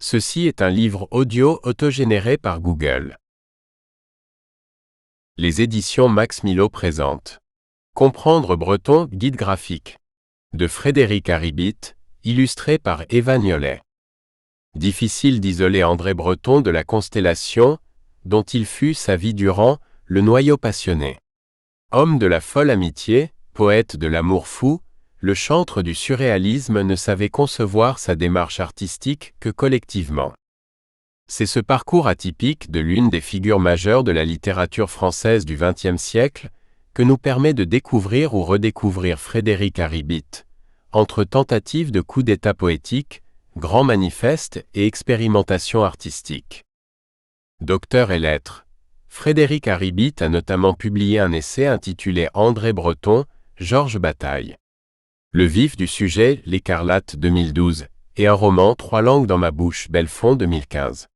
Ceci est un livre audio autogénéré par Google. Les éditions Max Milo présentent Comprendre breton, guide graphique de Frédéric Haribit, illustré par Eva Niolet. Difficile d'isoler André Breton de la constellation, dont il fut sa vie durant, le noyau passionné. Homme de la folle amitié, poète de l'amour fou, le chantre du surréalisme ne savait concevoir sa démarche artistique que collectivement. C'est ce parcours atypique de l'une des figures majeures de la littérature française du XXe siècle que nous permet de découvrir ou redécouvrir Frédéric Haribit, entre tentatives de coup d'état poétique, grands manifestes et expérimentations artistiques. Docteur et lettres, Frédéric Haribit a notamment publié un essai intitulé André Breton, Georges Bataille. Le vif du sujet, L'Écarlate 2012, et un roman Trois langues dans ma bouche, Belfond 2015.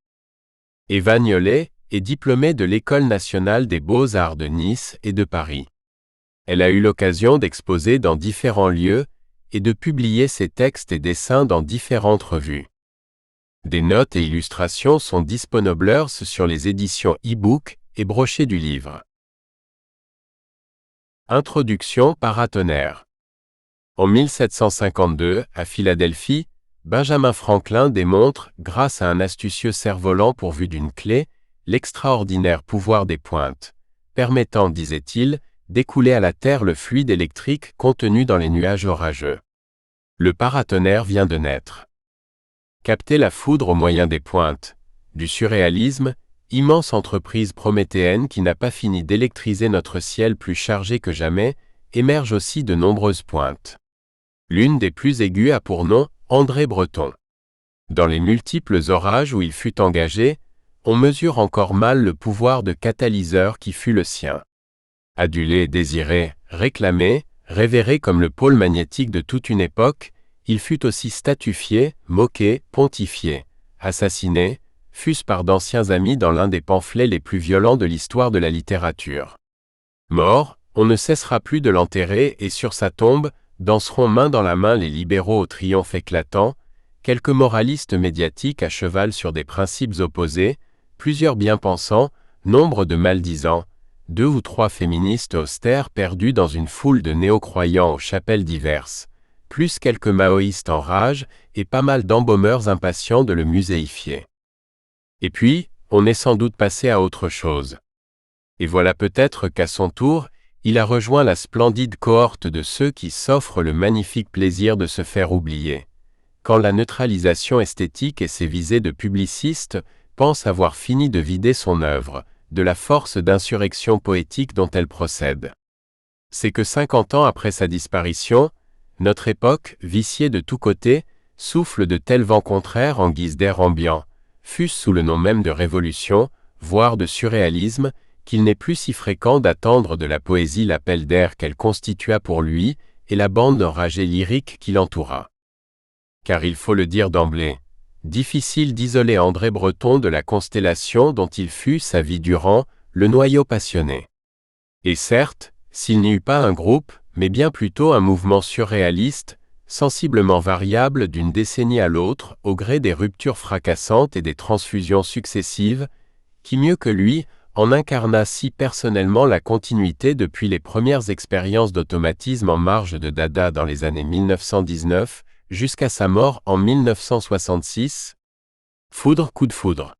Eva Niolet est diplômée de l'École nationale des beaux-arts de Nice et de Paris. Elle a eu l'occasion d'exposer dans différents lieux et de publier ses textes et dessins dans différentes revues. Des notes et illustrations sont disponibles sur les éditions e-book et brochets du livre. Introduction paratonnerre. En 1752, à Philadelphie, Benjamin Franklin démontre, grâce à un astucieux cerf-volant pourvu d'une clé, l'extraordinaire pouvoir des pointes, permettant, disait-il, d'écouler à la Terre le fluide électrique contenu dans les nuages orageux. Le paratonnerre vient de naître. Capter la foudre au moyen des pointes, du surréalisme, immense entreprise prométhéenne qui n'a pas fini d'électriser notre ciel plus chargé que jamais, émergent aussi de nombreuses pointes. L'une des plus aiguës a pour nom André Breton. Dans les multiples orages où il fut engagé, on mesure encore mal le pouvoir de catalyseur qui fut le sien. Adulé, désiré, réclamé, révéré comme le pôle magnétique de toute une époque, il fut aussi statufié, moqué, pontifié, assassiné, fût-ce par d'anciens amis dans l'un des pamphlets les plus violents de l'histoire de la littérature. Mort, on ne cessera plus de l'enterrer et sur sa tombe, danseront main dans la main les libéraux au triomphe éclatant, quelques moralistes médiatiques à cheval sur des principes opposés, plusieurs bien-pensants, nombre de maldisants, 2 ou 3 féministes austères perdus dans une foule de néo-croyants aux chapelles diverses, plus quelques maoïstes en rage et pas mal d'embaumeurs impatients de le muséifier. Et puis, on est sans doute passé à autre chose. Et voilà peut-être qu'à son tour, il a rejoint la splendide cohorte de ceux qui s'offrent le magnifique plaisir de se faire oublier, quand la neutralisation esthétique et ses visées de publiciste pensent avoir fini de vider son œuvre, de la force d'insurrection poétique dont elle procède. C'est que 50 ans après sa disparition, notre époque, viciée de tous côtés, souffle de tels vents contraires en guise d'air ambiant, fût-ce sous le nom même de révolution, voire de surréalisme, qu'il n'est plus si fréquent d'attendre de la poésie l'appel d'air qu'elle constitua pour lui et la bande enragée lyrique qui l'entoura. Car il faut le dire d'emblée, difficile d'isoler André Breton de la constellation dont il fut sa vie durant, le noyau passionné. Et certes, s'il n'y eut pas un groupe, mais bien plutôt un mouvement surréaliste, sensiblement variable d'une décennie à l'autre au gré des ruptures fracassantes et des transfusions successives, qui mieux que lui, en incarna si personnellement la continuité depuis les premières expériences d'automatisme en marge de Dada dans les années 1919, jusqu'à sa mort en 1966. Foudre, coup de foudre.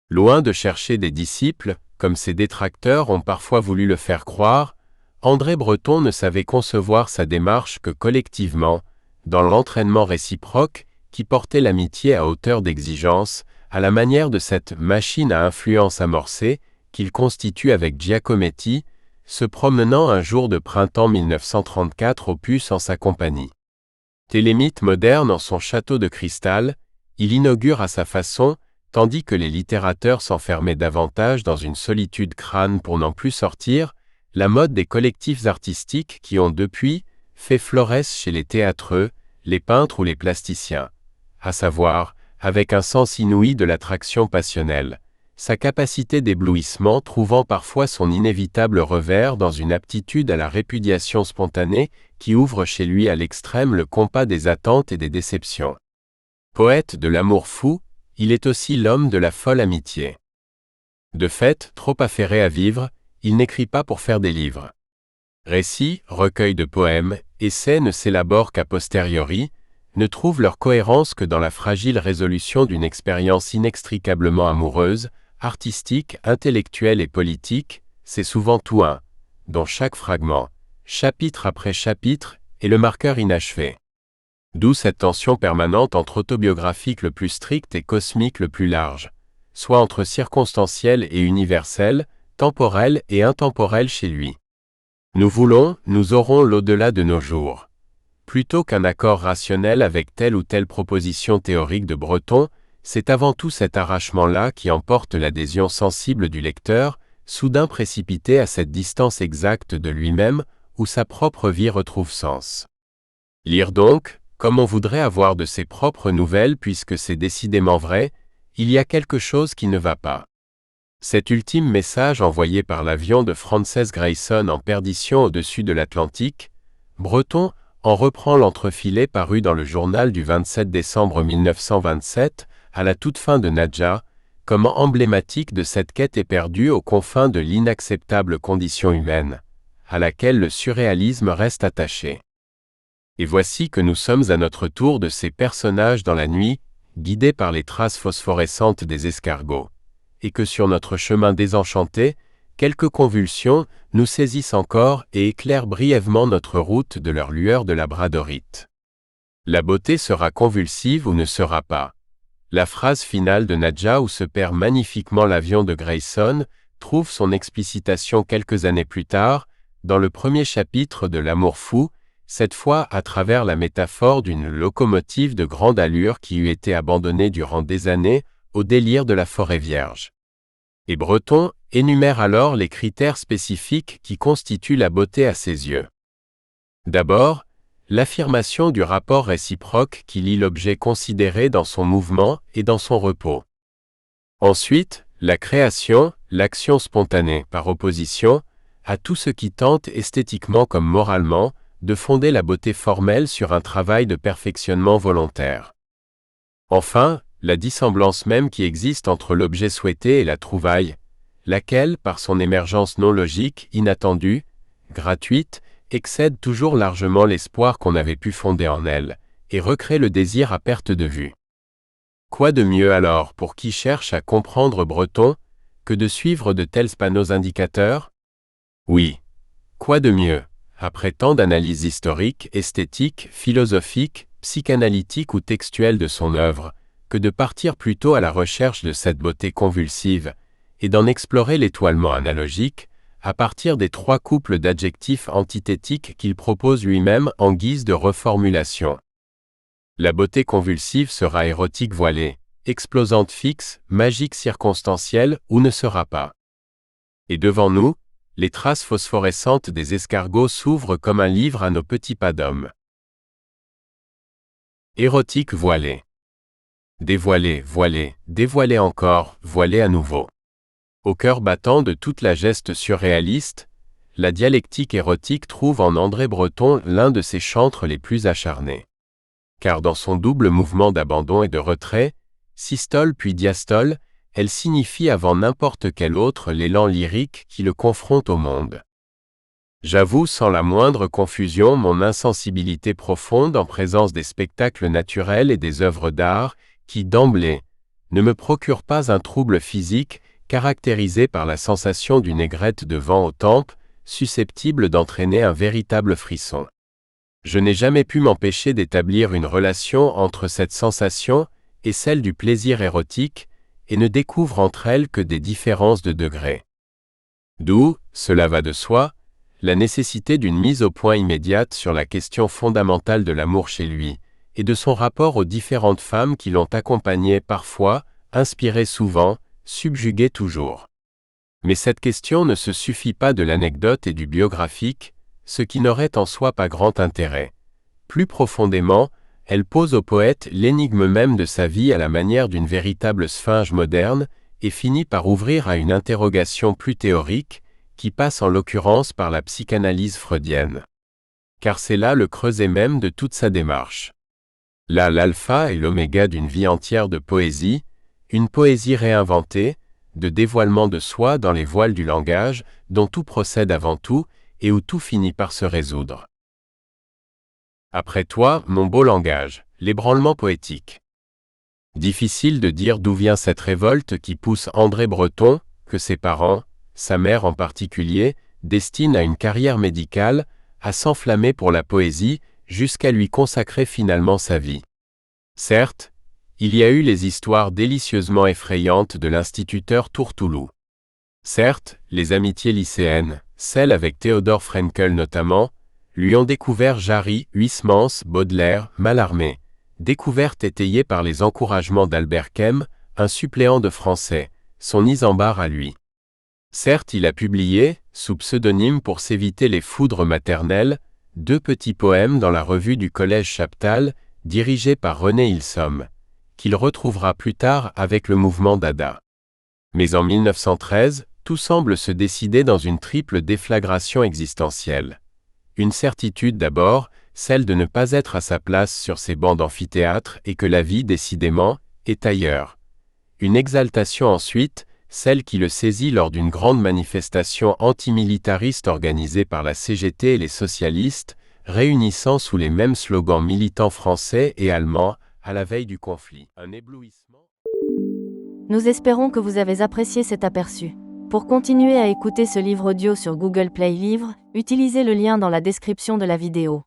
Loin de chercher des disciples, comme ses détracteurs ont parfois voulu le faire croire, André Breton ne savait concevoir sa démarche que collectivement, dans l'entraînement réciproque qui portait l'amitié à hauteur d'exigence, à la manière de cette machine à influence amorcée, qu'il constitue avec Giacometti, se promenant un jour de printemps 1934 au Puce en sa compagnie. Télémite moderne en son château de cristal, il inaugure à sa façon, tandis que les littérateurs s'enfermaient davantage dans une solitude crâne pour n'en plus sortir, la mode des collectifs artistiques qui ont depuis fait florès chez les théâtreux, les peintres ou les plasticiens, à savoir, avec un sens inouï de l'attraction passionnelle, sa capacité d'éblouissement trouvant parfois son inévitable revers dans une aptitude à la répudiation spontanée qui ouvre chez lui à l'extrême le compas des attentes et des déceptions. Poète de l'amour fou, il est aussi l'homme de la folle amitié. De fait, trop affairé à vivre, il n'écrit pas pour faire des livres. Récits, recueils de poèmes, essais ne s'élaborent qu'a posteriori, ne trouvent leur cohérence que dans la fragile résolution d'une expérience inextricablement amoureuse, artistique, intellectuelle et politique, c'est souvent tout un, dont chaque fragment, chapitre après chapitre, est le marqueur inachevé. D'où cette tension permanente entre autobiographique le plus strict et cosmique le plus large, soit entre circonstanciel et universel, temporel et intemporel chez lui. Nous voulons, nous aurons l'au-delà de nos jours. Plutôt qu'un accord rationnel avec telle ou telle proposition théorique de Breton, c'est avant tout cet arrachement-là qui emporte l'adhésion sensible du lecteur, soudain précipité à cette distance exacte de lui-même, où sa propre vie retrouve sens. Lire donc, comme on voudrait avoir de ses propres nouvelles puisque c'est décidément vrai, il y a quelque chose qui ne va pas. Cet ultime message envoyé par l'avion de Frances Grayson en perdition au-dessus de l'Atlantique, Breton en reprend l'entrefilet paru dans le journal du 27 décembre 1927, à la toute fin de Nadja, comme emblématique de cette quête éperdue aux confins de l'inacceptable condition humaine, à laquelle le surréalisme reste attaché. Et voici que nous sommes à notre tour de ces personnages dans la nuit, guidés par les traces phosphorescentes des escargots, et que sur notre chemin désenchanté, quelques convulsions nous saisissent encore et éclairent brièvement notre route de leur lueur de labradorite. La beauté sera convulsive ou ne sera pas. La phrase finale de Nadja où se perd magnifiquement l'avion de Grayson trouve son explicitation quelques années plus tard, dans le premier chapitre de L'amour fou, cette fois à travers la métaphore d'une locomotive de grande allure qui eût été abandonnée durant des années au délire de la forêt vierge. Et Breton énumère alors les critères spécifiques qui constituent la beauté à ses yeux. D'abord, l'affirmation du rapport réciproque qui lie l'objet considéré dans son mouvement et dans son repos. Ensuite, la création, l'action spontanée, par opposition à tout ce qui tente esthétiquement comme moralement de fonder la beauté formelle sur un travail de perfectionnement volontaire. Enfin, la dissemblance même qui existe entre l'objet souhaité et la trouvaille, laquelle, par son émergence non logique, inattendue, gratuite, excède toujours largement l'espoir qu'on avait pu fonder en elle, et recrée le désir à perte de vue. Quoi de mieux alors pour qui cherche à comprendre Breton, que de suivre de tels panneaux indicateurs? Oui. Quoi de mieux, après tant d'analyses historiques, esthétiques, philosophiques, psychanalytiques ou textuelles de son œuvre, que de partir plutôt à la recherche de cette beauté convulsive, et d'en explorer l'étoilement analogique, à partir des trois couples d'adjectifs antithétiques qu'il propose lui-même en guise de reformulation. La beauté convulsive sera érotique voilée, explosante fixe, magique circonstancielle ou ne sera pas. Et devant nous, les traces phosphorescentes des escargots s'ouvrent comme un livre à nos petits pas d'hommes. Érotique voilée. Dévoilé, voilé, dévoilé encore, voilé à nouveau. Au cœur battant de toute la geste surréaliste, la dialectique érotique trouve en André Breton l'un de ses chantres les plus acharnés. Car dans son double mouvement d'abandon et de retrait, systole puis diastole, elle signifie avant n'importe quel autre l'élan lyrique qui le confronte au monde. J'avoue sans la moindre confusion mon insensibilité profonde en présence des spectacles naturels et des œuvres d'art qui, d'emblée, ne me procurent pas un trouble physique caractérisé par la sensation d'une aigrette de vent aux tempes, susceptible d'entraîner un véritable frisson. Je n'ai jamais pu m'empêcher d'établir une relation entre cette sensation et celle du plaisir érotique, et ne découvre entre elles que des différences de degrés. D'où, cela va de soi, la nécessité d'une mise au point immédiate sur la question fondamentale de l'amour chez lui, et de son rapport aux différentes femmes qui l'ont accompagné parfois, inspiré souvent, subjugué toujours. Mais cette question ne se suffit pas de l'anecdote et du biographique, ce qui n'aurait en soi pas grand intérêt. Plus profondément, elle pose au poète l'énigme même de sa vie à la manière d'une véritable sphinge moderne, et finit par ouvrir à une interrogation plus théorique, qui passe en l'occurrence par la psychanalyse freudienne. Car c'est là le creuset même de toute sa démarche. Là l'alpha et l'oméga d'une vie entière de poésie, Une poésie réinventée, de dévoilement de soi dans les voiles du langage, dont tout procède avant tout, et où tout finit par se résoudre. Après toi, mon beau langage, l'ébranlement poétique. Difficile de dire d'où vient cette révolte qui pousse André Breton, que ses parents, sa mère en particulier, destinent à une carrière médicale, à s'enflammer pour la poésie, jusqu'à lui consacrer finalement sa vie. Certes, il y a eu les histoires délicieusement effrayantes de l'instituteur Tourtoulou. Certes, les amitiés lycéennes, celles avec Théodore Frenkel notamment, lui ont découvert Jarry, Huysmans, Baudelaire, Mallarmé, découverte étayée par les encouragements d'Albert Kem, un suppléant de français, son Isambard à lui. Certes, il a publié, sous pseudonyme pour s'éviter les foudres maternelles, 2 petits poèmes dans la revue du Collège Chaptal, dirigée par René Ilsom, qu'il retrouvera plus tard avec le mouvement Dada. Mais en 1913, tout semble se décider dans une triple déflagration existentielle. Une certitude d'abord, celle de ne pas être à sa place sur ces bancs d'amphithéâtre et que la vie, décidément, est ailleurs. Une exaltation ensuite, celle qui le saisit lors d'une grande manifestation antimilitariste organisée par la CGT et les socialistes, réunissant sous les mêmes slogans militants français et allemands, à la veille du conflit. Un éblouissement. Nous espérons que vous avez apprécié cet aperçu. Pour continuer à écouter ce livre audio sur Google Play Livres, utilisez le lien dans la description de la vidéo.